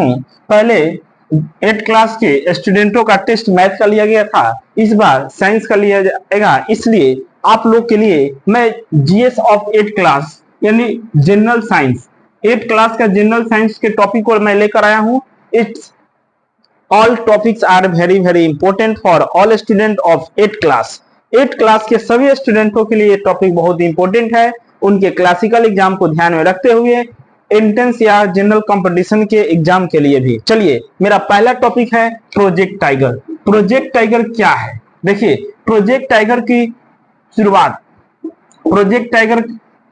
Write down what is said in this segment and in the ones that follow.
हूँ, पहले 8 क्लास के स्टूडेंटों का टेस्ट मैथ का लिया गया था, इस बार साइंस का लिया जाएगा। इसलिए आप लोग के लिए मैं जीएस ऑफ 8 क्लास यानी जनरल साइंस 8 क्लास का जनरल साइंस के टॉपिक को मैं लेकर आया हूँ। It's all topics are very very important for all student of 8 class. 8 class के सभी स्टूडेंटों के लिए ये टॉपिक बहुत इंपॉर्टेंट है, उनके क्लासिकल एग्जाम को ध्यान में रखते हुए एंट्रेंस या जनरल कंपटीशन के एग्जाम के लिए भी। चलिए, मेरा पहला टॉपिक है प्रोजेक्ट टाइगर। प्रोजेक्ट टाइगर क्या है? देखिए, प्रोजेक्ट टाइगर की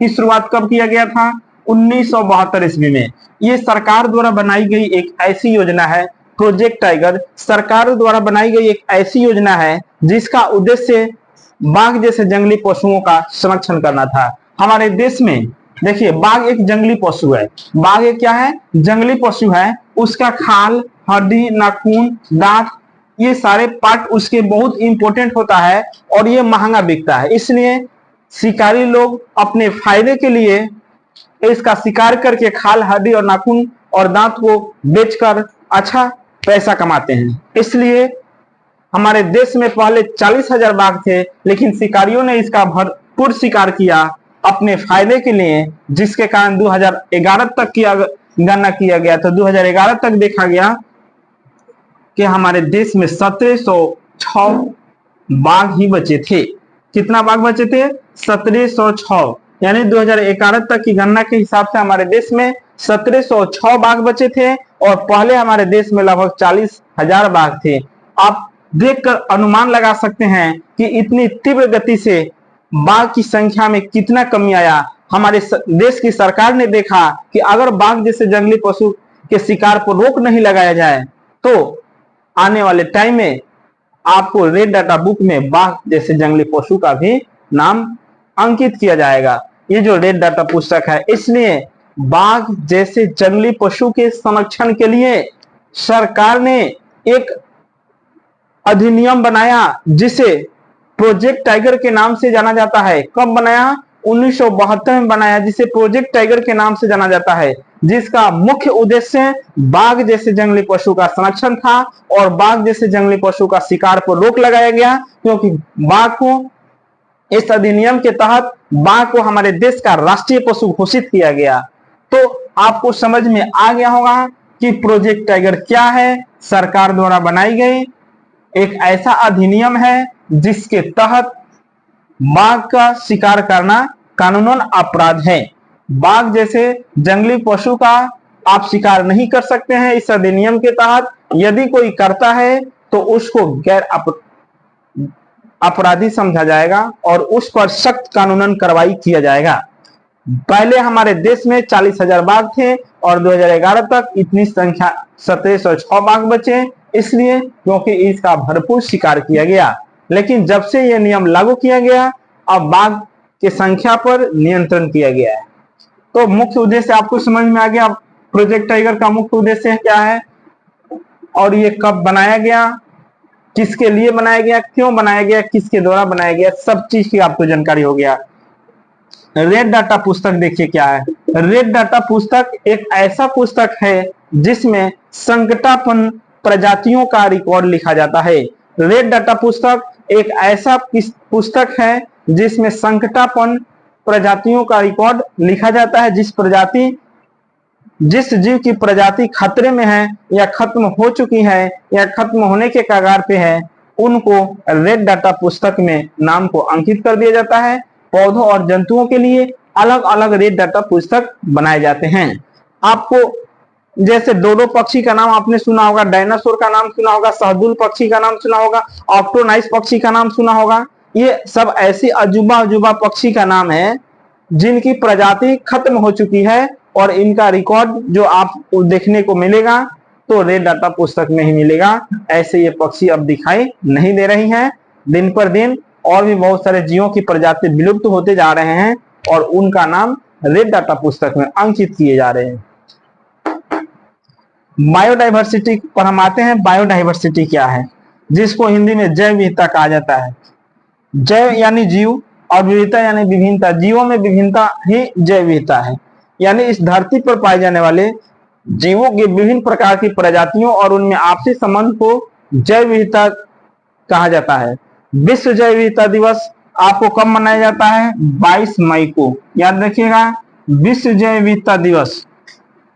शुरुआत कब किया गया था? 1972 ईस्वी में। ये सरकार द्वारा बनाई गई एक ऐसी योजना है। प्रोजेक्ट टाइगर सरकार द्वारा बनाई गई एक ऐसी योजना है जिसका उद्देश्य बाघ जैसे जंगली पशुओं का संरक्षण करना था। हमारे देश में देखिए, बाघ एक जंगली पशु है। बाघ एक क्या है? जंगली पशु है। उसका खाल, हड्डी, नाखून, दांत, ये सारे पार्ट उसके बहुत इंपॉर्टेंट होता है और ये महंगा बिकता है। इसलिए शिकारी लोग अपने फायदे के लिए इसका शिकार करके खाल, हड्डी और नाखून और दांत को बेचकर अच्छा पैसा कमाते हैं। इसलिए हमारे देश में पहले 40,000 बाघ थे, लेकिन शिकारियों ने इसका भरपूर शिकार किया अपने फायदे के लिए, जिसके कारण 2011 तक की गणना किया गया था। 2011 तक देखा गया कि हमारे देश में 1706 बाघ ही बचे थे। कितना बाघ बचे थे? 1706। यानी 2011 तक की गणना के हिसाब से हमारे देश में 1706 बाघ बचे थे और पहले हमारे देश में लगभग 40,000 बाघ थे। आप देखकर अनुमान लगा सकते हैं कि इतनी तीव्र गति से बाघ की संख्या में कितना कमी आया। हमारे देश की सरकार ने देखा कि अगर बाघ जैसे जंगली पशु के शिकार पर रोक नहीं लगाया जाए तो आने वाले टाइम में आपको रेड डाटा बुक में बाघ जैसे जंगली पशु का भी नाम अंकित किया जाएगा। ये जो रेड डाटा पुस्तक है, इसलिए बाघ जैसे जंगली पशु के संरक्षण के लिए सरकार ने एक अधिनियम बनाया जिसे प्रोजेक्ट टाइगर के नाम से जाना जाता है। कब बनाया? 1972 में बनाया, जिसे प्रोजेक्ट टाइगर के नाम से जाना जाता है, जिसका मुख्य उद्देश्य बाघ जैसे जंगली पशु का संरक्षण था और बाघ जैसे जंगली पशु का शिकार पर रोक लगाया गया, क्योंकि बाघ को इस अधिनियम के तहत बाघ को हमारे देश का राष्ट्रीय पशु घोषित किया गया। तो आपको समझ में आ गया होगा कि प्रोजेक्ट टाइगर क्या है। सरकार द्वारा बनाई गई एक ऐसा अधिनियम है जिसके तहत बाघ का शिकार करना कानूनन अपराध है। बाघ जैसे जंगली पशु का आप शिकार नहीं कर सकते हैं इस अधिनियम के तहत। यदि कोई करता है तो उसको गैर अपराधी समझा जाएगा और उस पर सख्त कानूनन कार्रवाई किया जाएगा। पहले हमारे देश में 40,000 बाघ थे और 2011 तक इतनी संख्या 1706 बाघ बचे, इसलिए क्योंकि इसका भरपूर शिकार किया गया। लेकिन जब से यह नियम लागू किया गया, अब बाघ की संख्या पर नियंत्रण किया गया है। तो मुख्य उद्देश्य आपको समझ में आ गया। प्रोजेक्ट टाइगर का मुख्य उद्देश्य क्या है और ये कब बनाया गया, किसके लिए बनाया गया, क्यों बनाया गया, किसके द्वारा बनाया गया, सब चीज की आपको जानकारी हो गया। रेड डाटा पुस्तक देखिए क्या है। रेड डाटा पुस्तक एक ऐसा पुस्तक है जिसमें संकटापन्न प्रजातियों का रिकॉर्ड लिखा जाता है। रेड डाटा पुस्तक एक ऐसा पुस्तक है जिसमें संकटापन्न प्रजातियों का रिकॉर्ड लिखा जाता है। जिस जीव की प्रजाति खतरे में है या खत्म हो चुकी है या खत्म होने के कगार पे है, उनको रेड डाटा पुस्तक में नाम को अंकित कर दिया जाता है। पौधों और जंतुओं के लिए अलग अलग रेड डाटा पुस्तक बनाए जाते हैं। आपको जैसे डोडो पक्षी का नाम आपने सुना होगा, डायनासोर का नाम सुना होगा, शाहदुल पक्षी का नाम सुना होगा, ऑक्टोनाइस पक्षी का नाम सुना होगा। ये सब ऐसी अजूबा पक्षी का नाम है जिनकी प्रजाति खत्म हो चुकी है और इनका रिकॉर्ड जो आपको देखने को मिलेगा तो रेड डाटा पुस्तक में ही मिलेगा। ऐसे ये पक्षी अब दिखाई नहीं दे रही हैं। दिन पर दिन और भी बहुत सारे जीवों की प्रजाति विलुप्त होते जा रहे हैं और उनका नाम रेड डाटा पुस्तक में अंकित किए जा रहे हैं। बायोडाइवर्सिटी पर हम आते हैं। बायोडाइवर्सिटी क्या है, जिसको हिंदी में जैव विविधता कहा जाता है। जैव यानी जीव और विविधता यानी विभिन्नता। जीवों में विभिन्नता ही जैव विविधता है। यानी इस धरती पर पाए जाने वाले जीवों के विभिन्न प्रकार की प्रजातियों और उनमें आपसी संबंध को जैव विविधता कहा जाता है। विश्व जैव विविधता दिवस आपको कब मनाया जाता है? 22 मई को। याद रखिएगा, विश्व जैव विविधता दिवस,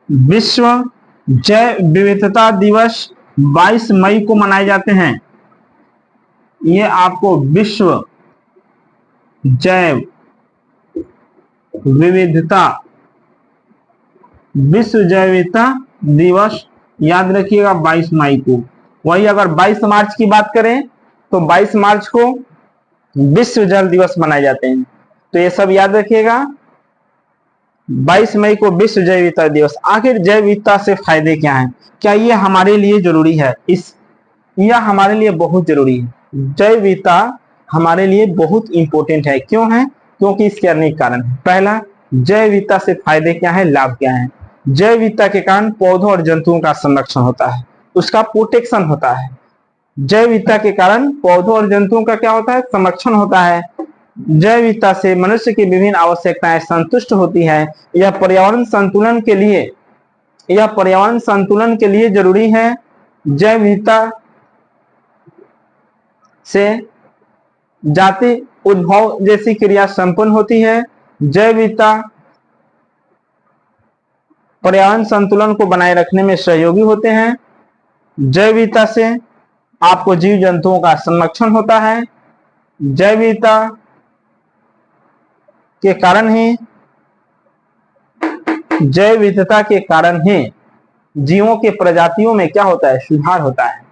विश्व जैव विविधता दिवस 22 मई को मनाए जाते हैं। ये आपको विश्व जैव विविधता दिवस याद रखिएगा 22 मई को। वही अगर 22 मार्च की बात करें तो 22 मार्च को विश्व जल दिवस मनाए जाते हैं। तो ये सब याद रखिएगा। 22 मई को विश्व जैव विविधता दिवस। आखिर जैव विविधता से फायदे क्या हैं? क्या ये हमारे लिए जरूरी है? यह हमारे लिए बहुत जरूरी है। जैव विविधता हमारे लिए बहुत इंपॉर्टेंट है। क्यों है? क्योंकि इसके अनेक कारण हैं। पहला, जैव विविधता से फायदे क्या है, लाभ क्या है? जैव विविधता के कारण पौधों और जंतुओं का संरक्षण होता है, उसका प्रोटेक्शन होता है। जैव विविधता के कारण पौधों और जंतुओं का क्या होता है? संरक्षण होता है। जैव विविधता से मनुष्य की विभिन्न आवश्यकताएं संतुष्ट होती है। यह पर्यावरण संतुलन के लिए जरूरी है। जैव विविधता से जाति उद्भव जैसी क्रिया संपन्न होती है। जैव विविधता पर्यावरण संतुलन को बनाए रखने में सहयोगी होते हैं। जैव विविधता से आपको जीव जंतुओं का संरक्षण होता है। जैव विविधता के कारण ही जीवों के प्रजातियों में क्या होता है? सुधार होता है।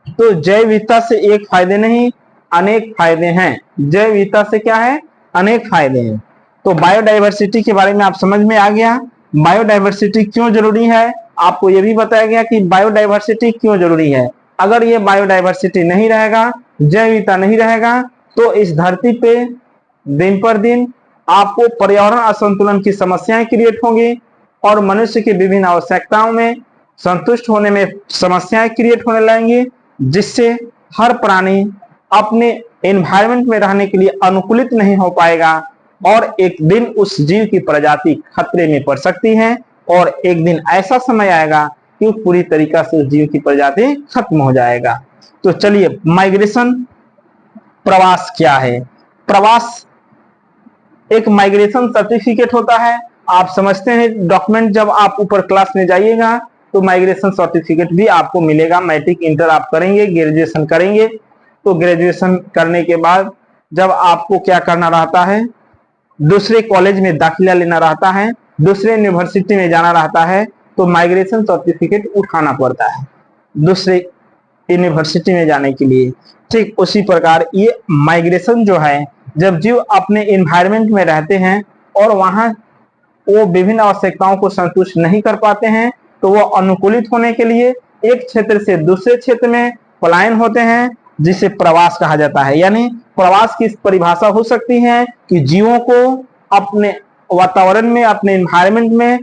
तो जैव विविधता से एक फायदे नहीं, अनेक फायदे हैं। जैव विविधता से क्या है? अनेक फायदे हैं। तो बायोडायवर्सिटी के बारे में आप समझ में आ गया। बायोडायवर्सिटी क्यों जरूरी है, आपको यह भी बताया गया कि बायोडायवर्सिटी क्यों जरूरी है। अगर ये बायोडायवर्सिटी नहीं रहेगा, जैव विविधता नहीं रहेगा, तो इस धरती पे दिन पर दिन आपको पर्यावरण असंतुलन की समस्याएं क्रिएट होंगी और मनुष्य की विभिन्न आवश्यकताओं में संतुष्ट होने में समस्याएं क्रिएट होने लगेंगी, जिससे हर प्राणी अपने एनवायरनमेंट में रहने के लिए अनुकूलित नहीं हो पाएगा और एक दिन उस जीव की प्रजाति खतरे में पड़ सकती है और एक दिन ऐसा समय आएगा कि पूरी तरीका से उस जीव की प्रजाति खत्म हो जाएगा। तो चलिए, माइग्रेशन, प्रवास क्या है? प्रवास एक माइग्रेशन सर्टिफिकेट होता है। आप समझते हैं, डॉक्यूमेंट जब आप ऊपर क्लास में जाइएगा तो माइग्रेशन सर्टिफिकेट भी आपको मिलेगा। मैट्रिक इंटर आप करेंगे, ग्रेजुएशन करेंगे, तो ग्रेजुएशन करने के बाद जब आपको क्या करना रहता है, दूसरे कॉलेज में दाखिला लेना रहता है, दूसरे यूनिवर्सिटी में जाना रहता है, तो माइग्रेशन सर्टिफिकेट उठाना पड़ता है दूसरे यूनिवर्सिटी में जाने के लिए। ठीक उसी प्रकार ये माइग्रेशन जो है, जब जीव अपने एनवायरनमेंट में रहते हैं और वहां वो विभिन्न आवश्यकताओं को संतुष्ट नहीं कर पाते हैं, तो वो अनुकूलित होने के लिए एक क्षेत्र से दूसरे क्षेत्र में पलायन होते हैं, जिसे प्रवास कहा जाता है। यानी प्रवास की परिभाषा हो सकती है कि जीवों को अपने वातावरण में, अपने एनवायरनमेंट में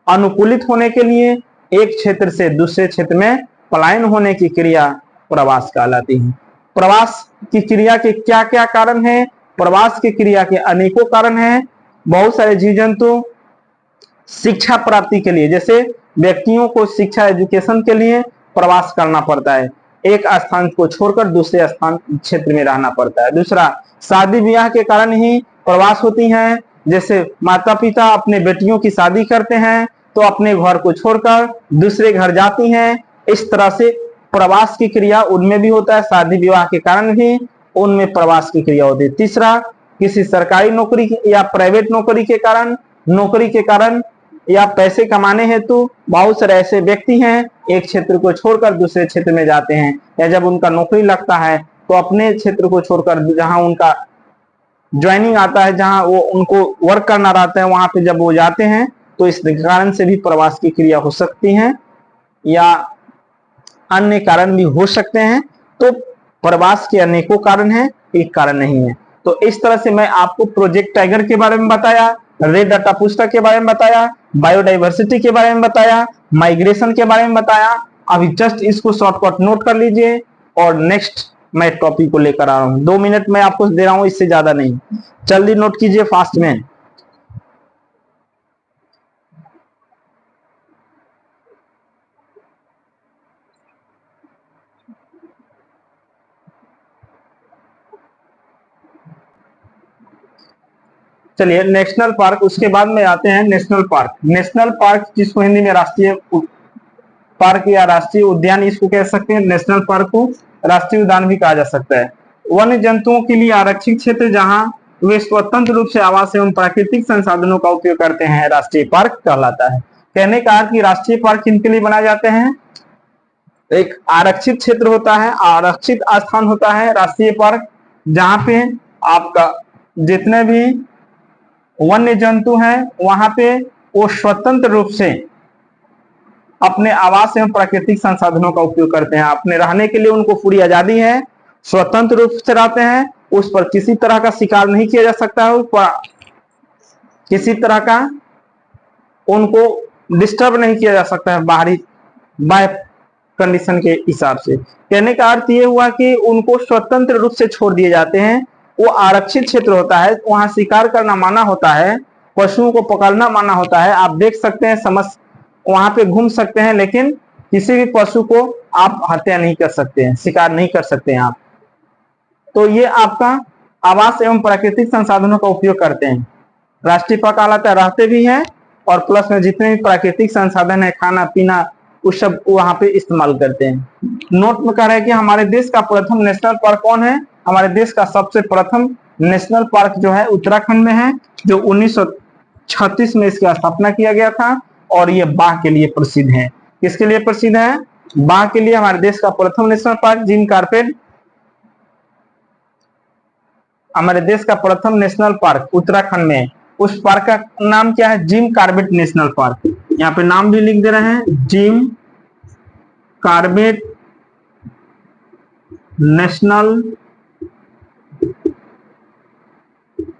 अनुकूलित होने के लिए एक क्षेत्र से दूसरे क्षेत्र में पलायन होने की क्रिया प्रवास कहलाती है। प्रवास की क्रिया के क्या क्या कारण हैं? प्रवास की क्रिया के अनेकों कारण हैं। बहुत सारे जीव जंतु शिक्षा प्राप्ति के लिए, जैसे व्यक्तियों को शिक्षा एजुकेशन के लिए प्रवास करना पड़ता है, एक स्थान को छोड़कर दूसरे स्थान क्षेत्र में रहना पड़ता है। दूसरा, शादी ब्याह के कारण ही प्रवास होती हैं। जैसे माता पिता अपने बेटियों की शादी करते हैं तो अपने घर को छोड़कर दूसरे घर जाती हैं। इस तरह से प्रवास की क्रिया उनमें भी होता है। शादी विवाह के कारण भी उनमें प्रवास की क्रिया होती है। तीसरा, किसी सरकारी नौकरी या प्राइवेट नौकरी के कारण या पैसे कमाने हेतु बहुत सारे ऐसे व्यक्ति हैं एक क्षेत्र को छोड़कर दूसरे क्षेत्र में जाते हैं, या जब उनका नौकरी लगता है तो अपने क्षेत्र को छोड़कर जहां उनका ज्वाइनिंग आता है, जहां वो उनको वर्क करना रहता है, वहां पे जब वो जाते हैं तो इस कारण से भी प्रवास की क्रिया हो सकती है या अन्य कारण भी हो सकते हैं। तो प्रवास के अनेकों कारण हैं, एक कारण नहीं है। तो इस तरह से मैं आपको प्रोजेक्ट टाइगर के बारे में बताया, रेड डाटा पुस्तक के बारे में बताया, बायोडाइवर्सिटी के बारे में बताया, माइग्रेशन के बारे में बताया। अभी जस्ट इसको शॉर्टकट नोट कर लीजिए और नेक्स्ट मैं टॉपिक को लेकर आ रहा हूं। 2 मिनट मैं आपको दे रहा हूं, इससे ज्यादा नहीं। जल्दी नोट कीजिए, फास्ट में। चलिए नेशनल पार्क, उसके बाद में आते हैं नेशनल पार्क। नेशनल पार्क जिसको हिंदी में राष्ट्रीय पार्क या राष्ट्रीय उद्यान इसको कह सकते हैं। नेशनल पार्क को राष्ट्रीय उद्यान भी कहा जा सकता है। वन्य जंतुओं के लिए आरक्षित क्षेत्र जहां वे स्वतंत्र रूप से आवास एवं प्राकृतिक संसाधनों का उपयोग करते हैं, राष्ट्रीय पार्क कहलाता है। कहने का अर्थ कि राष्ट्रीय पार्क किनके लिए बनाए जाते हैं? एक आरक्षित क्षेत्र होता है, आरक्षित स्थान होता है राष्ट्रीय पार्क, जहां पे आपका जितने भी वन्य जंतु हैं वहां पे वो स्वतंत्र रूप से अपने आवास एवं प्राकृतिक संसाधनों का उपयोग करते हैं। अपने रहने के लिए उनको पूरी आजादी है, स्वतंत्र रूप से रहते हैं, उस पर किसी तरह का शिकार नहीं किया जा सकता है, उस पर किसी तरह का उनको डिस्टर्ब नहीं किया जा सकता है बाहरी बाय कंडीशन के हिसाब से। कहने का अर्थ ये हुआ कि उनको स्वतंत्र रूप से छोड़ दिए जाते हैं। वो आरक्षित क्षेत्र होता है, वहां शिकार करना माना होता है, पशुओं को पकड़ना माना होता है। आप देख सकते हैं, समझ वहां पे घूम सकते हैं, लेकिन किसी भी पशु को आप हत्या नहीं कर सकते हैं, शिकार नहीं कर सकते हैं आप। तो ये आपका आवास एवं प्राकृतिक संसाधनों का उपयोग करते हैं। राष्ट्रीय पार्क कहलाता, रहते भी हैं और प्लस में जितने भी प्राकृतिक संसाधन है, खाना पीना, उस सब वहां पे इस्तेमाल करते हैं। नोट में कह रहे हैं कि हमारे देश का प्रथम नेशनल पार्क कौन है? हमारे देश का सबसे प्रथम नेशनल पार्क जो है उत्तराखंड में है, जो 1936 में इसकी स्थापना किया गया था और ये बाघ के लिए प्रसिद्ध है। किसके लिए प्रसिद्ध है? बाघ के लिए हमारे देश का प्रथम नेशनल पार्क जिम कॉर्बेट, हमारे देश का प्रथम नेशनल पार्क उत्तराखंड में। उस पार्क का नाम क्या है? Jim Corbett national park. यहाँ पे नाम भी लिख दे रहे हैं, जिम कॉर्बेट नेशनल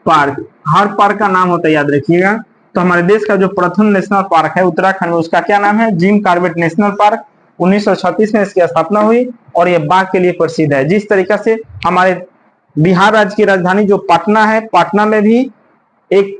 पार्क। हर पार्क का नाम होता है, याद रखिएगा। तो हमारे देश का जो प्रथम नेशनल पार्क है उत्तराखंड में, उसका क्या नाम है? Jim Corbett national park. 1936 में इसकी स्थापना हुई और यह बाघ के लिए प्रसिद्ध है। जिस तरीके से हमारे बिहार राज्य की राजधानी जो पटना है, पटना में भी एक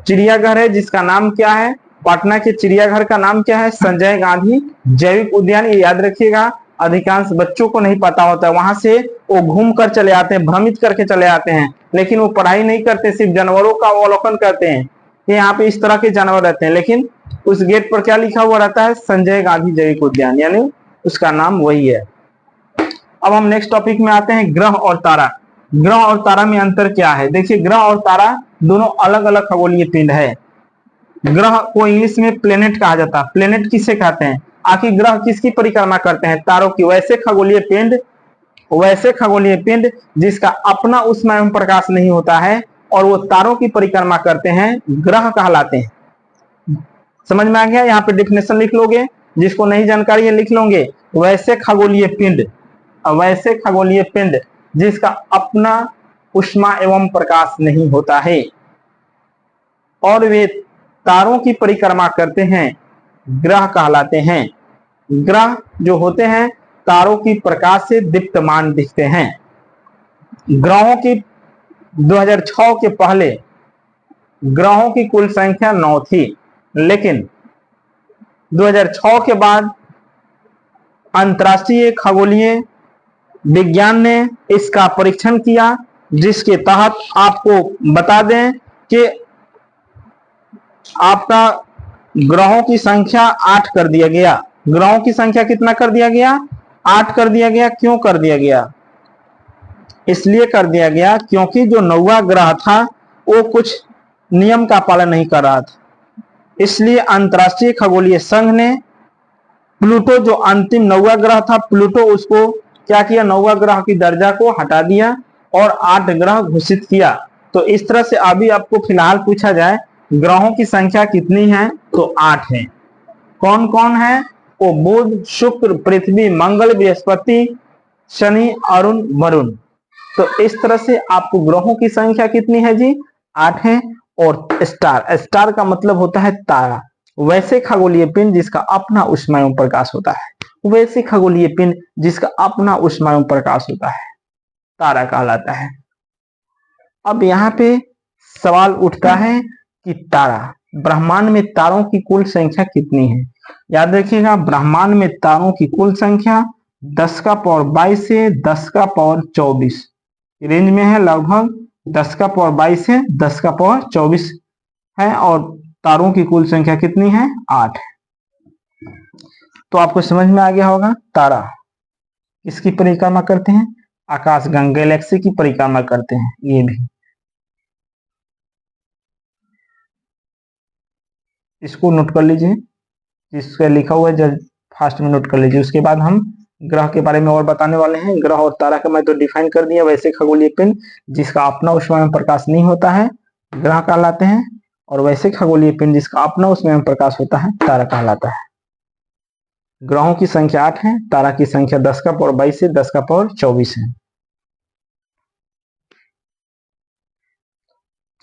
चिड़ियाघर है जिसका नाम क्या है? पटना के चिड़ियाघर का नाम क्या है? संजय गांधी जैविक उद्यान। ये याद रखिएगा, अधिकांश बच्चों को नहीं पता होता है। वहां से वो घूम कर चले आते हैं, भ्रमित करके चले आते हैं, लेकिन वो पढ़ाई नहीं करते, सिर्फ जानवरों का अवलोकन करते हैं कि यहाँ पे इस तरह के जानवर रहते हैं। लेकिन उस गेट पर क्या लिखा हुआ रहता है? संजय गांधी जैविक उद्यान, यानी उसका नाम वही है। अब हम नेक्स्ट टॉपिक में आते हैं, ग्रह और तारा। ग्रह और तारा में अंतर क्या है? देखिए, ग्रह और तारा दोनों अलग अलग खगोलीय पिंड है। ग्रह को इंग्लिश में प्लेनेट कहा जाता है। प्लेनेट किसे कहते हैं? आखिर ग्रह किसकी परिक्रमा करते हैं? तारों की। वैसे खगोलीय पिंड जिसका अपना ऊष्मा एवं प्रकाश नहीं होता है और वो तारों की परिक्रमा करते हैं, ग्रह कहलाते हैं। समझ में आ गया? यहाँ पे डिफिनेशन लिख लोगे, जिसको नहीं जानकारी है लिख लोगे। वैसे खगोलीय पिंड जिसका अपना ऊष्मा एवं प्रकाश नहीं होता है और वे तारों की परिक्रमा करते हैं, ग्रह कहलाते हैं। ग्रह जो होते हैं तारों की प्रकाश से दीप्तमान दिखते हैं। ग्रहों की 2006 के पहले ग्रहों की कुल संख्या 9 थी, लेकिन 2006 के बाद अंतर्राष्ट्रीय खगोलीय विज्ञान ने इसका परीक्षण किया, जिसके तहत आपको बता दें कि आपका ग्रहों की संख्या 8 कर दिया गया। ग्रहों की संख्या कितना कर दिया गया? 8 कर दिया गया। क्यों कर दिया गया? इसलिए कर दिया गया क्योंकि जो 9वां ग्रह था वो कुछ नियम का पालन नहीं कर रहा था। इसलिए अंतर्राष्ट्रीय खगोलीय संघ ने प्लूटो, जो अंतिम 9वां ग्रह था, प्लूटो, उसको क्या किया? 9वां ग्रह की दर्जा को हटा दिया और 8 ग्रह घोषित किया। तो इस तरह से अभी आपको फिलहाल पूछा जाए ग्रहों की संख्या कितनी है, तो 8 है। कौन कौन है? वो बुध, शुक्र, पृथ्वी, मंगल, बृहस्पति, शनि, अरुण, वरुण। तो इस तरह से आपको ग्रहों की संख्या कितनी है जी? 8 है। और स्टार का मतलब होता है तारा। वैसे खगोलीय पिंड जिसका अपना ऊष्मा एवं प्रकाश होता है, वैसे खगोलीय पिंड जिसका अपना ऊष्मा एवं प्रकाश होता है, तारा कहलाता है। अब यहाँ पे सवाल उठता है कि तारा, ब्रह्मांड में तारों की कुल संख्या कितनी है? याद रखिएगा, ब्रह्मांड में तारों की कुल संख्या 10 का पावर 22 से 10 का पावर 24 रेंज में है लगभग। 10 का पावर 22 है, 10 का पावर 24 है, और तारों की कुल संख्या कितनी है? 8। तो आपको समझ में आ गया होगा तारा किसकी परिक्रमा करते हैं? आकाशगंगा गैलेक्सी की परिक्रमा करते हैं। ये भी इसको नोट कर लीजिए, जिसका लिखा हुआ है जब फास्ट में नोट कर लीजिए। उसके बाद हम ग्रह के बारे में और बताने वाले हैं। ग्रह और तारा का मैं तो डिफाइन कर दिया। वैसे खगोलीय पिंड जिसका अपना ऊष्मा में प्रकाश नहीं होता है ग्रह कहलाते हैं, और वैसे खगोलीय पिंड जिसका अपना ऊष्मा में प्रकाश होता है तारा कहलाता है। ग्रहों की संख्या 8 है, तारा की संख्या 10 का पावर 22 से 10 का पावर 24 है।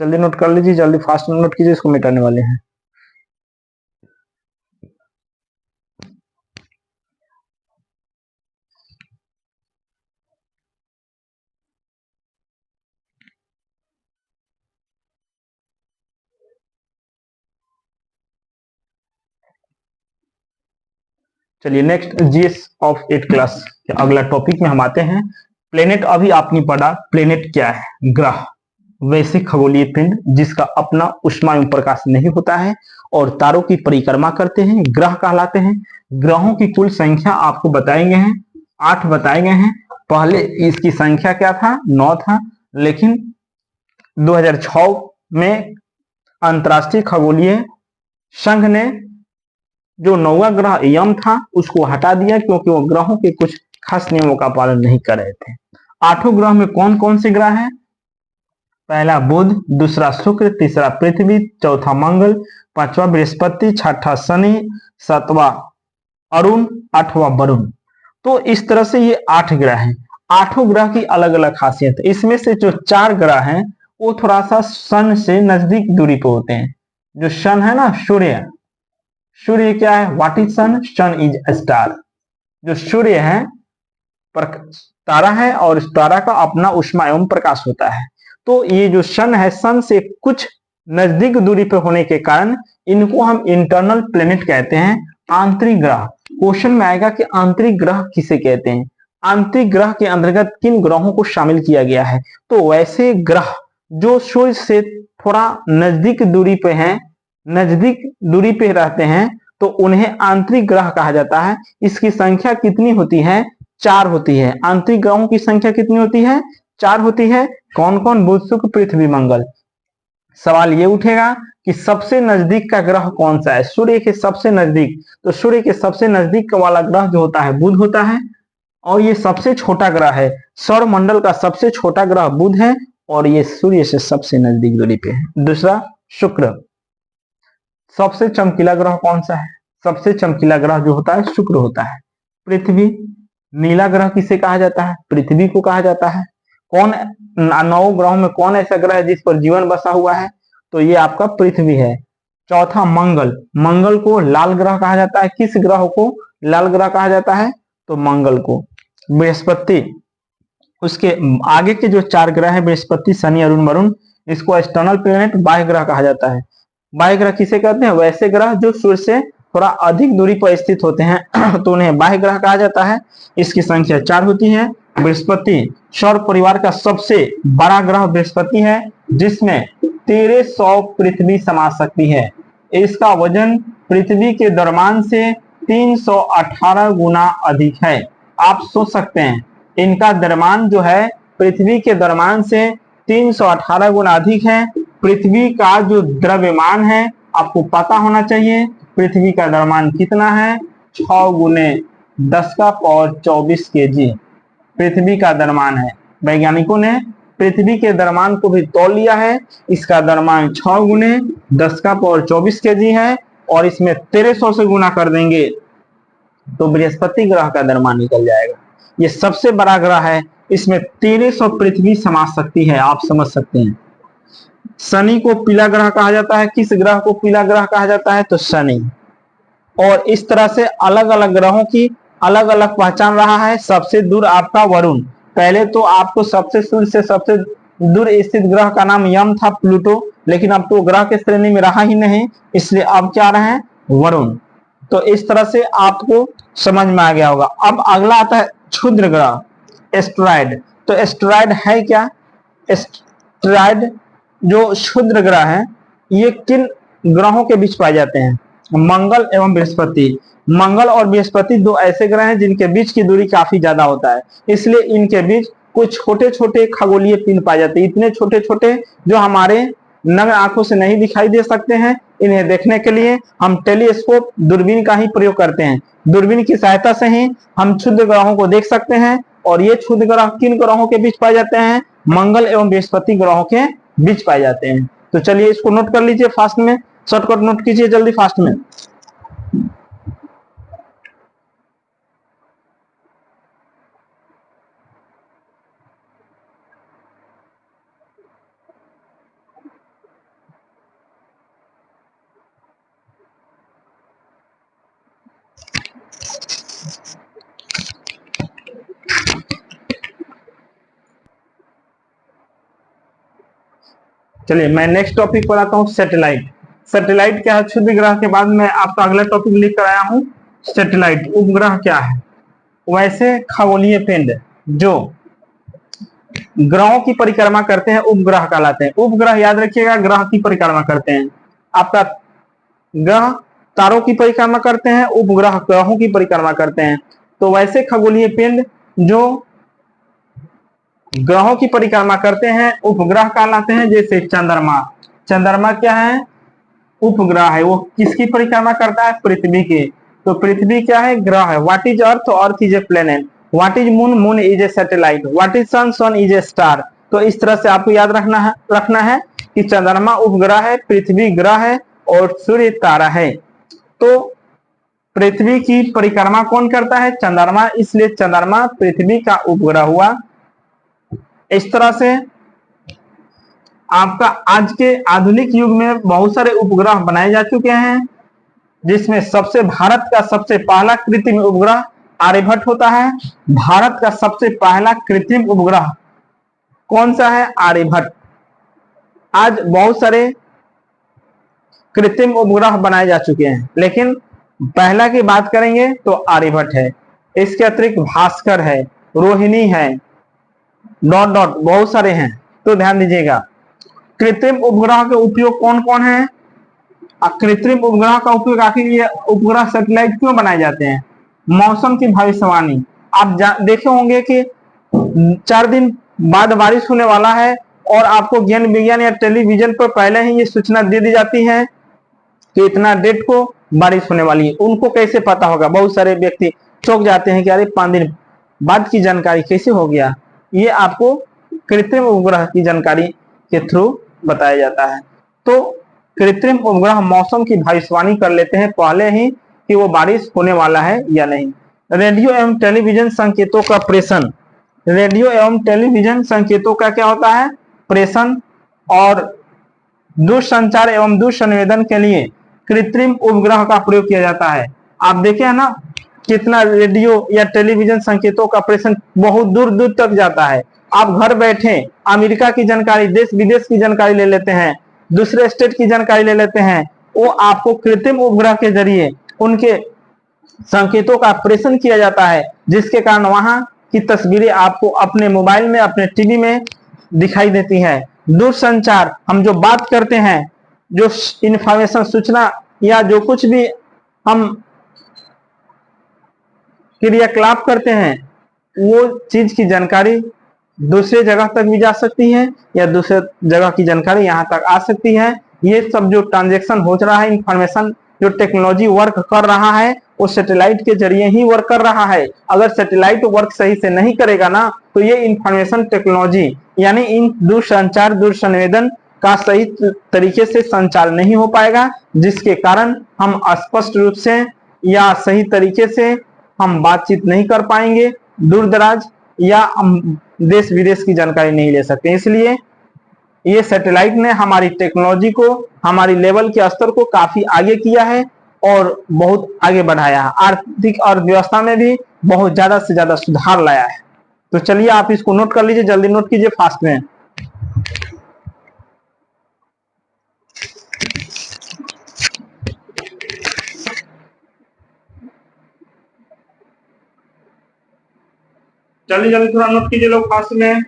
जल्दी नोट कर लीजिए, जल्दी फास्ट में नोट कीजिए, इसको मिटाने वाले हैं। चलिए नेक्स्ट जीएस ऑफ 8 क्लास के अगला टॉपिक में हम आते हैं। प्लेनेट अभी आपने पढ़ा, प्लेनेट क्या है? ग्रह, वैसे खगोलीय पिंड जिसका अपना ऊष्मा एवं प्रकाश नहीं होता है और तारों की परिक्रमा करते हैं, ग्रह कहलाते हैं। ग्रहों की कुल संख्या आपको बताए गए हैं, 8 बताए गए हैं। पहले इसकी संख्या क्या था? 9 था, लेकिन 2006 में अंतरराष्ट्रीय खगोलीय संघ ने जो 9वां ग्रह यम था उसको हटा दिया, क्योंकि वो ग्रहों के कुछ खास नियमों का पालन नहीं कर रहे थे। 8 ग्रह में कौन कौन से ग्रह हैं? पहला बुध, दूसरा शुक्र, तीसरा पृथ्वी, चौथा मंगल, पांचवा बृहस्पति, छठा शनि, सातवां अरुण, आठवां वरुण। तो इस तरह से ये 8 ग्रह हैं। 8 ग्रह की अलग अलग खासियत है। इसमें से जो 4 ग्रह हैं वो थोड़ा सा सन से नजदीक दूरी पे होते हैं। जो सन है ना, सूर्य, सूर्य क्या है? What is sun? Sun is a star. जो सूर्य है तारा है, और इस तारा का अपना ऊष्मा एवं प्रकाश होता है। तो ये जो सन है, सन से कुछ नजदीक दूरी पर होने के कारण इनको हम इंटरनल प्लेनेट कहते हैं, आंतरिक ग्रह। क्वेश्चन में आएगा कि आंतरिक ग्रह किसे कहते हैं? आंतरिक ग्रह के अंतर्गत किन ग्रहों को शामिल किया गया है? तो वैसे ग्रह जो सूर्य से थोड़ा नजदीक दूरी पे हैं, नजदीक दूरी पे रहते हैं, तो उन्हें आंतरिक ग्रह कहा जाता है। इसकी संख्या कितनी होती है? 4 होती है। आंतरिक ग्रहों की संख्या कितनी होती है? 4 होती है। कौन कौन? बुध, शुक्र, पृथ्वी, मंगल। सवाल ये उठेगा कि सबसे नजदीक का ग्रह कौन सा है? सूर्य के सबसे नजदीक, तो सूर्य के सबसे नजदीक वाला ग्रह जो होता है बुध होता है, और ये सबसे छोटा ग्रह है। सौर मंडल का सबसे छोटा ग्रह बुध है, और ये सूर्य से सबसे नजदीक दूरी पे है। दूसरा शुक्र। सबसे चमकीला ग्रह कौन सा है? सबसे चमकीला ग्रह जो होता है शुक्र होता है। पृथ्वी, नीला ग्रह किसे कहा जाता है? पृथ्वी को कहा जाता है। कौन 9 ग्रहों में कौन ऐसा ग्रह है जिस पर जीवन बसा हुआ है? तो ये आपका पृथ्वी है। चौथा मंगल। मंगल को लाल ग्रह कहा जाता है। किस ग्रह को लाल ग्रह कहा जाता है? तो मंगल को। बृहस्पति, उसके आगे के जो 4 ग्रह है बृहस्पति, शनि, अरुण, वरुण, इसको एक्सटर्नल प्लेनेट, बाह्य ग्रह कहा जाता है। बाह्य ग्रह किसे कहते हैं? वैसे ग्रह जो सूर्य से थोड़ा अधिक दूरी पर स्थित होते हैं तो उन्हें बाह्य ग्रह कहा जाता है। इसकी संख्या 4 होती है। बृहस्पति सौर परिवार का सबसे बड़ा ग्रह बृहस्पति है, जिसमें 1300 पृथ्वी समा सकती है। इसका वजन पृथ्वी के द्रव्यमान से 318 गुना अधिक है। आप सोच सकते हैं इनका द्रव्यमान जो है पृथ्वी के द्रव्यमान से 318 गुना अधिक है। पृथ्वी का जो द्रव्यमान है आपको पता होना चाहिए, पृथ्वी का द्रव्यमान कितना है? 6 गुने 10 का पावर 24 केजी पृथ्वी का द्रव्यमान है। वैज्ञानिकों ने पृथ्वी के द्रव्यमान को भी तौल लिया है। इसका द्रव्यमान 6 गुने 10 का पावर 24 केजी है, और इसमें 1300 से गुना कर देंगे तो बृहस्पति ग्रह का द्रव्यमान निकल जाएगा। ये सबसे बड़ा ग्रह है, इसमें 1300 पृथ्वी समा सकती है। आप समझ सकते हैं। शनि को पीला ग्रह कहा जाता है। किस ग्रह को पीला ग्रह कहा जाता है? तो शनि। और इस तरह से अलग अलग ग्रहों की अलग अलग पहचान रहा है। सबसे दूर आपका वरुण। पहले तो आपको सबसे सूर्य से सबसे दूर स्थित ग्रह का नाम यम था, प्लूटो, लेकिन अब तो ग्रह के श्रेणी में रहा ही नहीं, इसलिए अब क्या रहे हैं? वरुण। तो इस तरह से आपको समझ में आ गया होगा। अब अगला आता है क्षुद्र ग्रह, एस्टेरॉयड। तो एस्टेरॉयड है क्या? ट्राइड जो क्षुद्र ग्रह हैं, ये किन ग्रहों के बीच पाए जाते हैं? मंगल एवं बृहस्पति। मंगल और बृहस्पति दो ऐसे ग्रह हैं जिनके बीच की दूरी काफी ज्यादा होता है, इसलिए इनके बीच कुछ छोटे छोटे खगोलीय पिंड पाए जाते हैं, इतने छोटे छोटे जो हमारे नग्न आंखों से नहीं दिखाई दे सकते हैं। इन्हें देखने के लिए हम टेलीस्कोप दूरबीन का ही प्रयोग करते हैं। दूरबीन की सहायता से ही हम क्षुद्र ग्रहों को देख सकते हैं। और ये क्षुद्र ग्रह किन ग्रहों के बीच पाए जाते हैं? मंगल एवं बृहस्पति ग्रहों के बीच पाए जाते हैं। तो चलिए इसको नोट कर लीजिए फास्ट में, शॉर्टकट नोट कीजिए जल्दी फास्ट में। चलिए मैं नेक्स्ट टॉपिक पर आता हूँ, सैटेलाइट। सैटेलाइट क्या है? क्षुद्र ग्रह के बाद मैं आपका अगला टॉपिक लिख कर आया हूँ, सैटेलाइट। उपग्रह क्या है? वैसे खगोलीय पिंड जो ग्रहों की परिक्रमा करते हैं, उपग्रह कहलाते हैं। उपग्रह याद रखिएगा, ग्रह की परिक्रमा करते हैं। आपका ग्रह तारों की परिक्रमा करते हैं, उपग्रह ग्रहों की परिक्रमा करते हैं। तो वैसे खगोलीय पिंड जो ग्रहों की परिक्रमा करते हैं उपग्रह कहलाते हैं। जैसे चंद्रमा। चंद्रमा क्या है? उपग्रह है। वो किसकी परिक्रमा करता है? पृथ्वी की। तो पृथ्वी क्या है? ग्रह है। What is earth? Earth is a planet. What is moon? Moon is a satellite. What is sun? Sun is a star. तो इस तरह से आपको याद रखना है कि चंद्रमा उपग्रह है, पृथ्वी ग्रह है और सूर्य तारा है। तो पृथ्वी की परिक्रमा कौन करता है? चंद्रमा। इसलिए चंद्रमा पृथ्वी का उपग्रह हुआ। इस तरह से आपका आज के आधुनिक युग में बहुत सारे उपग्रह बनाए जा चुके हैं, जिसमें भारत का सबसे पहला कृत्रिम उपग्रह आर्यभट्ट होता है। भारत का सबसे पहला कृत्रिम उपग्रह कौन सा है? आर्यभट्ट। आज बहुत सारे कृत्रिम उपग्रह बनाए जा चुके हैं, लेकिन पहला की बात करेंगे तो आर्यभट्ट है। इसके अतिरिक्त भास्कर है, रोहिणी है, डॉट डॉट बहुत सारे हैं। तो ध्यान दीजिएगा, कृत्रिम उपग्रह के उपयोग कौन कौन है? कृत्रिम उपग्रह का उपयोग आखिर ये उपग्रह सैटेलाइट क्यों बनाए जाते हैं? मौसम की भविष्यवाणी। आप देखे होंगे कि 4 दिन बाद बारिश होने वाला है और आपको ज्ञान विज्ञान या टेलीविजन पर पहले ही ये सूचना दे दी जाती है कि इतना डेट को बारिश होने वाली है। उनको कैसे पता होगा? बहुत सारे व्यक्ति चौंक जाते हैं कि अरे 5 दिन बाद की जानकारी कैसे हो गया? ये आपको कृत्रिम उपग्रह की जानकारी के थ्रू बताया जाता है। तो कृत्रिम उपग्रह मौसम की भविष्यवाणी कर लेते हैं पहले ही कि वो बारिश होने वाला है या नहीं। रेडियो एवं टेलीविजन संकेतों का प्रेषण। रेडियो एवं टेलीविजन संकेतों का क्या होता है? प्रेषण। और दूरसंचार एवं दूरसंवेदन के लिए कृत्रिम उपग्रह का प्रयोग किया जाता है। आप देखे हैं ना कितना रेडियो या टेलीविजन संकेतों का प्रेषण बहुत दूर दूर तक जाता है। आप घर बैठे अमेरिका की जानकारी, देश विदेश की जानकारी ले लेते हैं, दूसरे स्टेट की जानकारी ले लेते हैं। वो आपको कृत्रिम उपग्रह के जरिए उनके संकेतों का प्रेषण किया जाता है, जिसके कारण वहां की तस्वीरें आपको अपने मोबाइल में, अपने टीवी में दिखाई देती है। दूरसंचार, हम जो बात करते हैं, जो इंफॉर्मेशन, सूचना या जो कुछ भी हम क्रियाकलाप करते हैं, वो चीज की जानकारी दूसरे जगह तक भी जा सकती है या दूसरे जगह की जानकारी यहाँ तक आ सकती है। ये सब जो ट्रांजेक्शन हो रहा है, इंफॉर्मेशन जो टेक्नोलॉजी वर्क कर रहा है, वो सैटेलाइट के जरिए ही वर्क कर रहा है। अगर सैटेलाइट वर्क सही से नहीं करेगा ना, तो ये इंफॉर्मेशन टेक्नोलॉजी यानी इन दूरसंचार दूरसंवेदन का सही तरीके से संचार नहीं हो पाएगा, जिसके कारण हम स्पष्ट रूप से या सही तरीके से हम बातचीत नहीं कर पाएंगे, दूर दराज या हम देश विदेश की जानकारी नहीं ले सकते। इसलिए ये सैटेलाइट ने हमारी टेक्नोलॉजी को, हमारी लेवल के स्तर को काफी आगे किया है और बहुत आगे बढ़ाया है। आर्थिक और व्यवस्था में भी बहुत ज्यादा से ज्यादा सुधार लाया है। तो चलिए आप इसको नोट कर लीजिए, जल्दी नोट कीजिए फास्ट में। जल्दी जल्दी थोड़ा नोट कीजिए लोग फास्ट में।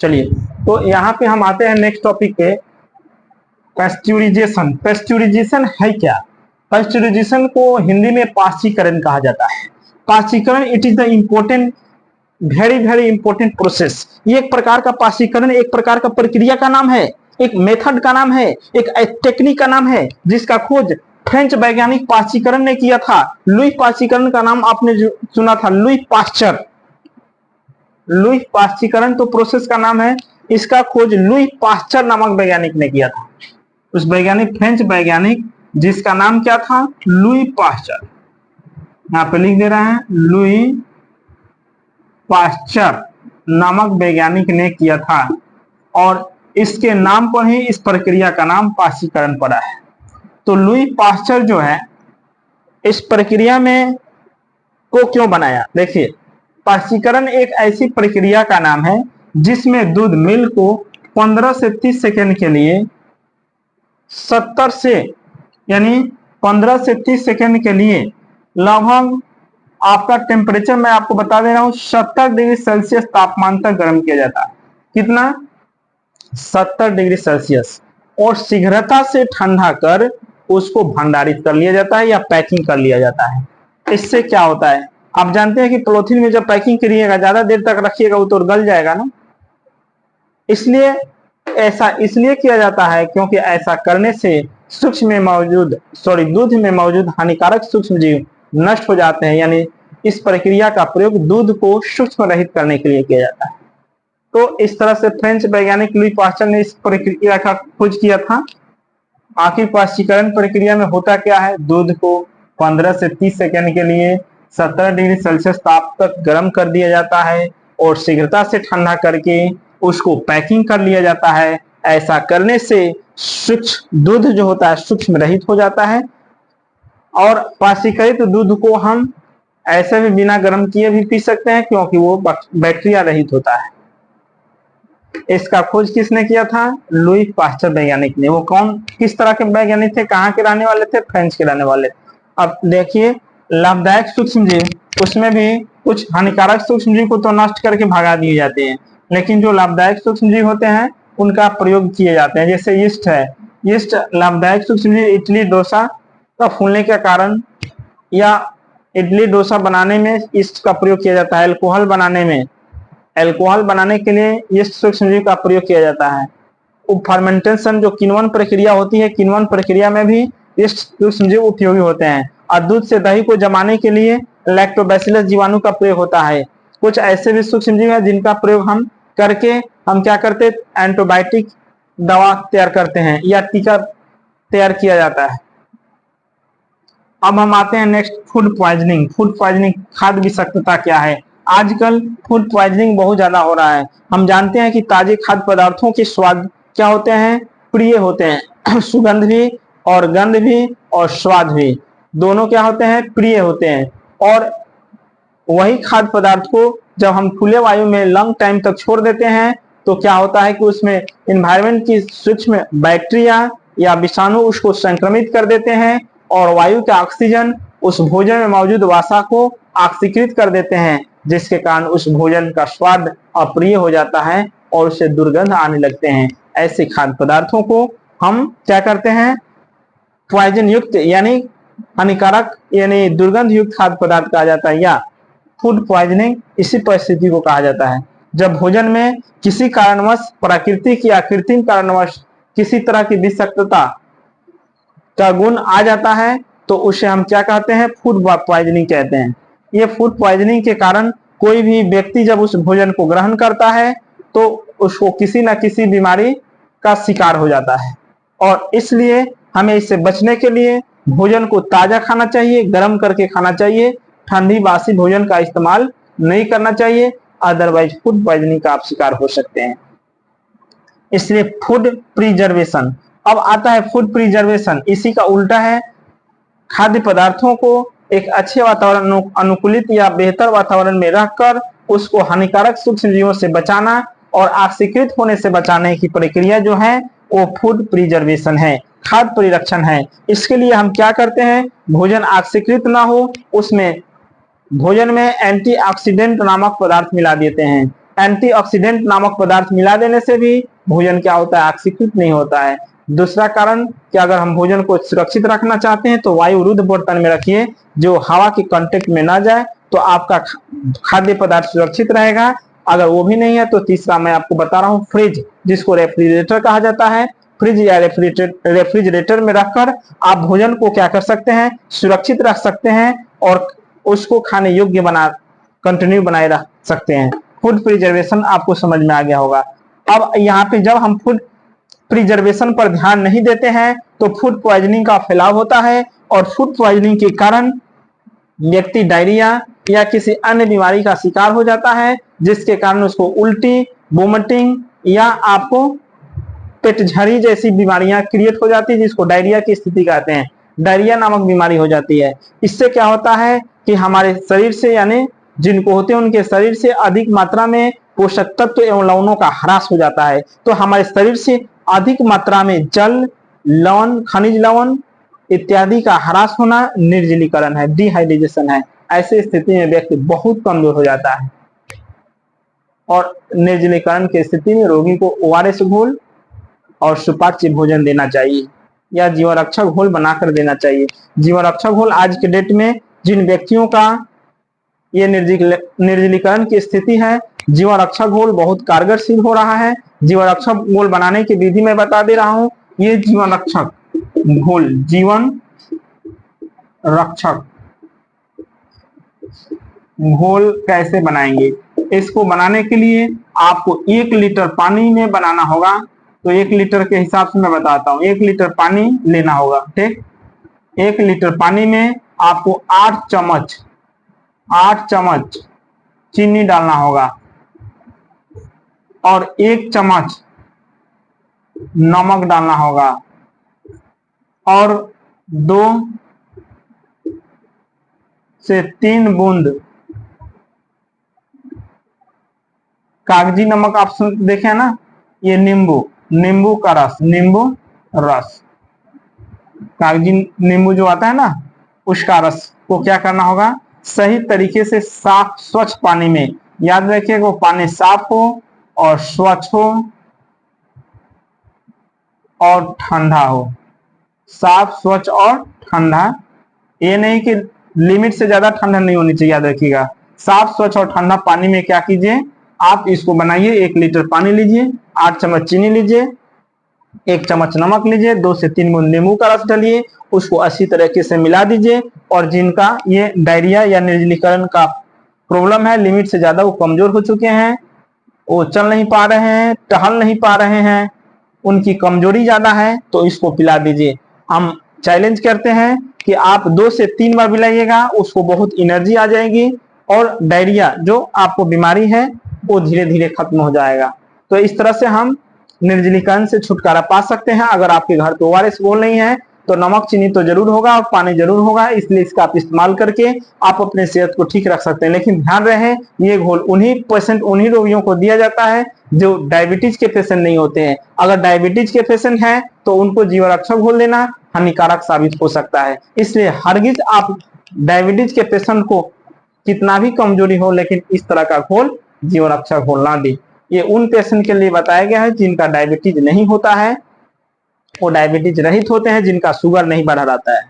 चलिए, तो यहाँ पे हम आते हैं नेक्स्ट टॉपिक पे, पेस्चुराइजेशन। पेस्चुराइजेशन है क्या? पेस्चुराइजेशन को हिंदी में पाश्चीकरण कहा जाता है। पाश्चीकरण, it is the important, very very important process. ये एक प्रकार का पाश्चीकरण, एक प्रकार का प्रक्रिया का नाम है, एक मेथड का नाम है, एक टेक्निक का नाम है, जिसका खोज फ्रेंच वैज्ञानिक पाश्चीकरण ने किया था। लुई पाश्चीकरण का नाम आपने सुना था, लुई पाश्चर। लुई पाश्चीकरण तो प्रोसेस का नाम है, इसका खोज लुई पाश्चर नामक वैज्ञानिक ने किया था। उस वैज्ञानिक, फ्रेंच वैज्ञानिक, जिसका नाम क्या था? Louis Pasteur. यहाँ पे लिख दे रहे हैं, लुई पाश्चर नामक वैज्ञानिक ने किया था, और इसके नाम पर ही इस प्रक्रिया का नाम पाश्चीकरण पड़ा है। तो लुई पाश्चर जो है, इस प्रक्रिया में को क्यों बनाया? देखिए, पाश्चीकरण एक ऐसी प्रक्रिया का नाम है जिसमें दूध, मिल्क को 15 से 30 सेकेंड के लिए 70 से, यानी 15 से 30 सेकेंड के लिए लगभग आपका टेम्परेचर, मैं आपको बता दे रहा हूं, 70 डिग्री सेल्सियस तापमान तक गर्म किया जाता है। कितना? 70 डिग्री सेल्सियस। और शीघ्रता से ठंडा कर उसको भंडारित कर लिया जाता है या पैकिंग कर लिया जाता है। इससे क्या होता है? आप जानते हैं कि पॉलिथीन में जब पैकिंग करिएगा, ज्यादा देर तक रखिएगा, वो तो गल जाएगा ना। इसलिए ऐसा इसलिए किया जाता है क्योंकि ऐसा करने से दूध में मौजूद हानिकारक सूक्ष्म जीव नष्ट हो जाते हैं। यानी इस प्रक्रिया का प्रयोग दूध को सूक्ष्म रहित करने के लिए किया जाता है। तो इस तरह से फ्रेंच वैज्ञानिक लुई पाश्चर ने इस प्रक्रिया का खोज किया था। आखिर पाश्चीकरण प्रक्रिया में होता क्या है? दूध को 15 से 30 सेकेंड के लिए 70 डिग्री सेल्सियस ताप तक गर्म कर दिया जाता है और शीघ्रता से ठंडा करके उसको पैकिंग कर लिया जाता है। ऐसा करने से सूक्ष्म दूध जो होता है सूक्ष्म रहित हो जाता है, और पाश्चीकृत दूध को हम ऐसे भी बिना गर्म किए भी पी सकते हैं क्योंकि वो बैक्टीरिया रहित होता है। इसका खोज किसने किया था? लुई पाश्चर वैज्ञानिक ने। वो कौन, किस तरह के वैज्ञानिक थे? कहाँ के रहने वाले थे? फ्रेंच के रहने वाले। अब देखिए, लाभदायक सूक्ष्म जीव, उसमें भी कुछ हानिकारक सूक्ष्म जीव को तो नष्ट करके भगा दिए जाते हैं, लेकिन जो लाभदायक सूक्ष्म जीव होते हैं उनका प्रयोग किए जाते हैं। जैसे यीस्ट है, यीस्ट लाभदायक सूक्ष्म जीव। इडली डोसा का फूलने के कारण या इडली डोसा बनाने में यीस्ट का प्रयोग किया जाता है। अल्कोहल बनाने के लिए यीस्ट सूक्ष्मजीव का प्रयोग किया जाता है। फर्मेंटेशन जो किण्वन प्रक्रिया होती है, किण्वन प्रक्रिया में भी यीस्ट सूक्ष्मजीव उपयोगी होते हैं। और दूध से दही को जमाने के लिए लैक्टोबैसिलस जीवाणु का प्रयोग होता है। कुछ ऐसे भी सूक्ष्मजीव हैं जिनका प्रयोग हम करके हम क्या करते हैं? एंटीबायोटिक दवा तैयार करते हैं या टीका तैयार किया जाता है। अब हम आते हैं next, food poisoning. Food poisoning, खाद्य विषाक्तता क्या है? आजकल फूड पॉइजनिंग बहुत ज्यादा हो रहा है। हम जानते हैं कि ताजे खाद्य पदार्थों के स्वाद क्या होते हैं? प्रिय होते हैं। सुगंध भी और गंध भी और स्वाद भी, दोनों क्या होते हैं? प्रिय होते हैं। और वही खाद्य पदार्थ को जब हम खुले वायु में लॉन्ग टाइम तक छोड़ देते हैं तो क्या होता है कि उसमें एनवायरमेंट की सूक्ष्म बैक्टीरिया या विषाणु उसको संक्रमित कर देते हैं और वायु का ऑक्सीजन उस भोजन में मौजूद वसा को ऑक्सीकृत कर देते हैं, जिसके कारण उस भोजन का स्वाद अप्रिय हो जाता है और उससे दुर्गंध आने लगते हैं। ऐसे खाद्य पदार्थों को हम क्या करते हैं? पॉइजन युक्त यानी हानिकारक यानी दुर्गंध युक्त खाद्य पदार्थ कहा जाता है या फूड पॉइजनिंग। इसी परिस्थिति को कहा जाता है जब भोजन में किसी कारणवश, प्राकृतिक या कृत्रिम कारणवश किसी तरह की विषाक्तता का गुण आ जाता है तो उसे हम क्या कहते हैं? फूड पॉइजनिंग कहते हैं। ये फूड पॉइजनिंग के कारण कोई भी व्यक्ति जब उस भोजन को ग्रहण करता है तो उसको किसी न किसी बीमारी का शिकार हो जाता है, और इसलिए हमें इससे बचने के लिए भोजन को ताजा खाना चाहिए, गर्म करके खाना चाहिए। ठंडी बासी भोजन का इस्तेमाल नहीं करना चाहिए, अदरवाइज फूड पॉइजनिंग का आप शिकार हो सकते हैं। इसलिए फूड प्रिजर्वेशन। अब आता है फूड प्रिजर्वेशन, इसी का उल्टा है। खाद्य पदार्थों को एक अच्छे वातावरण, अनुकूलित या बेहतर वातावरण में रखकर उसको हानिकारक सूक्ष्म जीवों से बचाना और ऑक्सीकृत होने से बचाने की प्रक्रिया जो है वो फूड प्रिजर्वेशन है, खाद्य परिरक्षण है। इसके लिए हम क्या करते हैं? भोजन ऑक्सीकृत ना हो उसमें भोजन में एंटीऑक्सीडेंट नामक पदार्थ मिला देते हैं। एंटीऑक्सीडेंट नामक पदार्थ मिला देने से भी भोजन क्या होता है, ऑक्सीकृत नहीं होता है। दूसरा कारण कि अगर हम भोजन को सुरक्षित रखना चाहते हैं तो वायुरुद्ध बर्तन में रखिए, जो हवा के कांटेक्ट में ना जाए, तो आपका खाद्य पदार्थ सुरक्षित रहेगा। अगर वो भी नहीं है तो तीसरा मैं आपको बता रहा हूँ, फ्रिज, जिसको रेफ्रिजरेटर कहा जाता है। फ्रिज या रेफ्रिजरेटर में रखकर आप भोजन को क्या कर सकते हैं, सुरक्षित रख सकते हैं और उसको खाने योग्य कंटिन्यू बनाए रख सकते हैं। फूड प्रिजर्वेशन आपको समझ में आ गया होगा। अब यहाँ पे जब हम फूड प्रिजर्वेशन पर ध्यान नहीं देते हैं तो फूड पॉइजनिंग का फैलाव होता है और फूड पॉइजनिंग के कारण व्यक्ति डायरिया या किसी अन्य बीमारी का शिकार हो जाता है, जिसके कारण उसको उल्टी, वोमिटिंग या आपको पेटझड़ी जैसी बीमारियां क्रिएट हो जाती है, जिसको डायरिया की स्थिति कहते हैं। डायरिया नामक बीमारी हो जाती है। इससे क्या होता है कि हमारे शरीर से, यानी जिनको होते हैं उनके शरीर से अधिक मात्रा में पोषक तत्व एवं लवणों का ह्रास हो जाता है। तो हमारे शरीर से अधिक मात्रा में जल, लवण, खनिज लवण इत्यादि का ह्रास होना निर्जलीकरण है, डिहाइड्रेशन है। ऐसी स्थिति में व्यक्ति बहुत कमजोर हो जाता है और निर्जलीकरण की स्थिति में रोगी को ओआरएस घोल और सुपाच्य भोजन देना चाहिए या जीवन रक्षक घोल बनाकर देना चाहिए। जीवन रक्षक घोल आज के डेट में जिन व्यक्तियों का ये निर्जलीकरण की स्थिति है, जीवन रक्षक घोल बहुत कारगर सिद्ध हो रहा है। जीवन रक्षक घोल बनाने की विधि मैं बता दे रहा हूं। ये जीवन रक्षक घोल, जीवन रक्षक घोल कैसे बनाएंगे? इसको बनाने के लिए आपको 1 लीटर पानी में बनाना होगा। तो 1 लीटर के हिसाब से मैं बताता हूं। 1 लीटर पानी लेना होगा, ठीक। 1 लीटर पानी में आपको 8 चम्मच चीनी डालना होगा और 1 चम्मच नमक डालना होगा और 2 से 3 बूंद कागजी नमक आप देखे ना, ये नींबू का रस, कागजी नींबू जो आता है ना, उसका रस को क्या करना होगा, सही तरीके से साफ स्वच्छ पानी में, याद रखिएगा वो पानी साफ हो और स्वच्छ हो और ठंडा हो। साफ, स्वच्छ और ठंडा, ये नहीं कि लिमिट से ज्यादा ठंडा नहीं होनी चाहिए, याद रखिएगा। साफ, स्वच्छ और ठंडा पानी में क्या कीजिए, आप इसको बनाइए। 1 लीटर पानी लीजिए, 8 चम्मच चीनी लीजिए, 1 चम्मच नमक लीजिए, 2 से 3 बूंद नींबू का रस डालिए, उसको अच्छी तरीके से मिला दीजिए। और जिनका ये डायरिया या निर्जलीकरण का प्रॉब्लम है, लिमिट से ज्यादा वो कमजोर हो चुके हैं, वो चल नहीं पा रहे हैं, टहल नहीं पा रहे हैं, उनकी कमजोरी ज्यादा है, तो इसको पिला दीजिए। हम चैलेंज करते हैं कि आप 2 से 3 बार पिलाइएगा, उसको बहुत एनर्जी आ जाएगी और डायरिया जो आपको बीमारी है वो धीरे धीरे खत्म हो जाएगा। तो इस तरह से हम निर्जलीकरण से छुटकारा पा सकते हैं। अगर आपके घर पे ओआरएस घोल नहीं है तो नमक चीनी तो जरूर होगा और पानी जरूर होगा, इसलिए इसका आप इस्तेमाल करके आप अपने सेहत को ठीक रख सकते हैं। लेकिन ध्यान रहे, ये घोल उन्हीं रोगियों को दिया जाता है जो डायबिटीज के पेशेंट नहीं होते हैं। अगर डायबिटीज के पेशेंट हैं तो उनको जीवन रक्षक घोल देना हानिकारक साबित हो सकता है। इसलिए हरगिज आप डायबिटीज के पेशेंट को कितना भी कमजोरी हो, लेकिन इस तरह का घोल जीवन रक्षक घोल ना दे। ये उन पेशेंट के लिए बताया गया है जिनका डायबिटीज नहीं होता है, वो डायबिटीज रहित होते हैं, जिनका शुगर नहीं बढ़ा रहता है,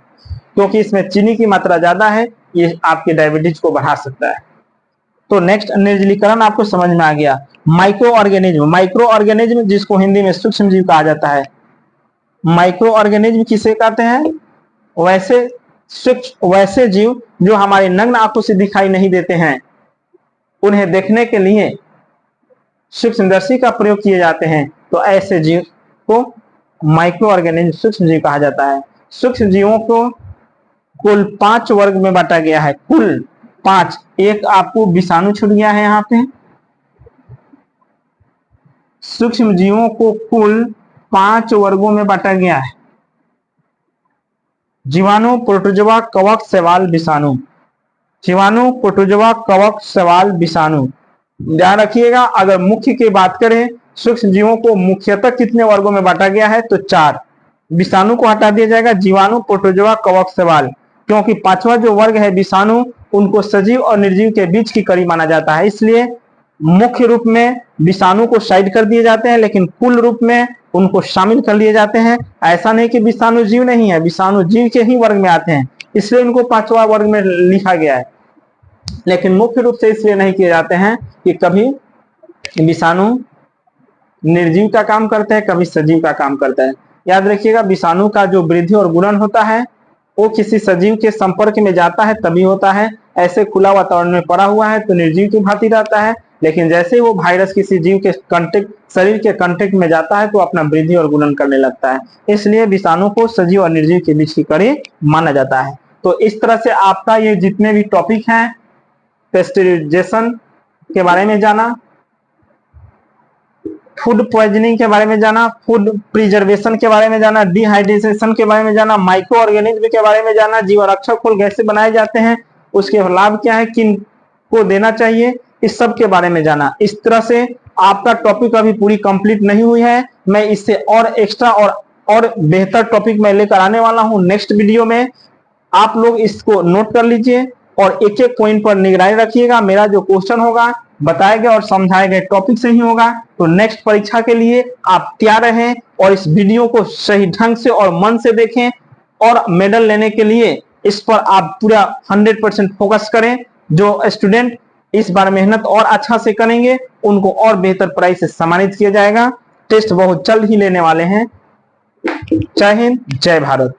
क्योंकि इसमें चीनी की मात्रा ज्यादा है, ये आपके डायबिटीज को बढ़ा सकता है। तो नेक्स्ट, निर्जलीकरण आपको समझ में आ गया। माइक्रो ऑर्गेनिज्म जिसको हिंदी में सूक्ष्म जीव कहा जाता है। माइक्रो ऑर्गेनिज्म किसे कहते हैं? वैसे जीव जो हमारे नग्न आंखों से दिखाई नहीं देते हैं, उन्हें देखने के लिए सूक्ष्मदर्शी का प्रयोग किए जाते हैं। तो ऐसे जीव को माइक्रो ऑर्गेनिज्म, सूक्ष्म जीव कहा जाता है। सूक्ष्म जीवों को कुल 5 वर्ग में बांटा गया है, कुल 5। एक आपको विषाणु छूट गया है यहाँ पे। सूक्ष्म जीवों को कुल 5 वर्गों में बांटा गया है। जीवाणु, प्रोटोजोआ, कवक, शैवाल, विषाणु। जीवाणु, प्रोटोजोआ, कवक, शैवाल, विषाणु। ध्यान रखिएगा, अगर मुख्य की बात करें, सूक्ष्म जीवों को मुख्यतः कितने वर्गों में बांटा गया है? तो 4। विषाणु को हटा दिया जाएगा, जीवाणु, प्रोटोजोआ, कवक, शैवाल, क्योंकि 5वां जो वर्ग है विषाणु, उनको सजीव और निर्जीव के बीच की कड़ी माना जाता है, इसलिए मुख्य रूप में विषाणु को साइड कर दिए जाते हैं, लेकिन कुल रूप में उनको शामिल कर लिए जाते हैं। ऐसा नहीं कि विषाणु जीव नहीं है, विषाणु जीव के ही वर्ग में आते हैं, इसलिए उनको 5वां वर्ग में लिखा गया है। लेकिन मुख्य रूप से इसलिए नहीं किए जाते हैं कि कभी विषाणु निर्जीव का काम करते हैं, कभी सजीव का काम करता है। याद रखिएगा, विषाणु का जो वृद्धि और गुणन होता है वो किसी सजीव के संपर्क में जाता है तभी होता है। ऐसे खुला वातावरण में पड़ा हुआ है तो निर्जीव की भांति रहता है, लेकिन जैसे वो वायरस किसी जीव के शरीर के कांटेक्ट में जाता है तो अपना वृद्धि और गुणन करने लगता है। इसलिए विषाणु को सजीव और निर्जीव के बीच की कड़ी माना जाता है। तो इस तरह से आपका ये जितने भी टॉपिक हैं, पेस्टराइजेशन के बारे में जाना, फूड पॉइजनिंग के बारे में जाना, फूड प्रिजर्वेशन के बारे में जाना, डिहाइड्रेशन के बारे में जाना, माइक्रो ऑर्गेनिज्म के बारे में जाना, जीवरक्षक खोल कैसे बनाए जाते हैं, उसके लाभ क्या है, किन को देना चाहिए, इस सब के बारे में जाना। इस तरह से आपका टॉपिक अभी पूरी कंप्लीट नहीं हुई है। मैं इससे और एक्स्ट्रा और बेहतर टॉपिक मैं लेकर आने वाला हूं नेक्स्ट वीडियो में। आप लोग इसको नोट कर लीजिए और एक एक पॉइंट पर निगरानी रखिएगा। मेरा जो क्वेश्चन होगा बताए गए और समझाए गए टॉपिक से ही होगा। तो नेक्स्ट परीक्षा के लिए आप तैयार रहें और इस वीडियो को सही ढंग से और मन से देखें और मेडल लेने के लिए इस पर आप पूरा 100% फोकस करें। जो स्टूडेंट इस बार मेहनत और अच्छा से करेंगे उनको और बेहतर प्राइज से सम्मानित किया जाएगा। टेस्ट बहुत जल्द ही लेने वाले हैं। जय हिंद, जय भारत।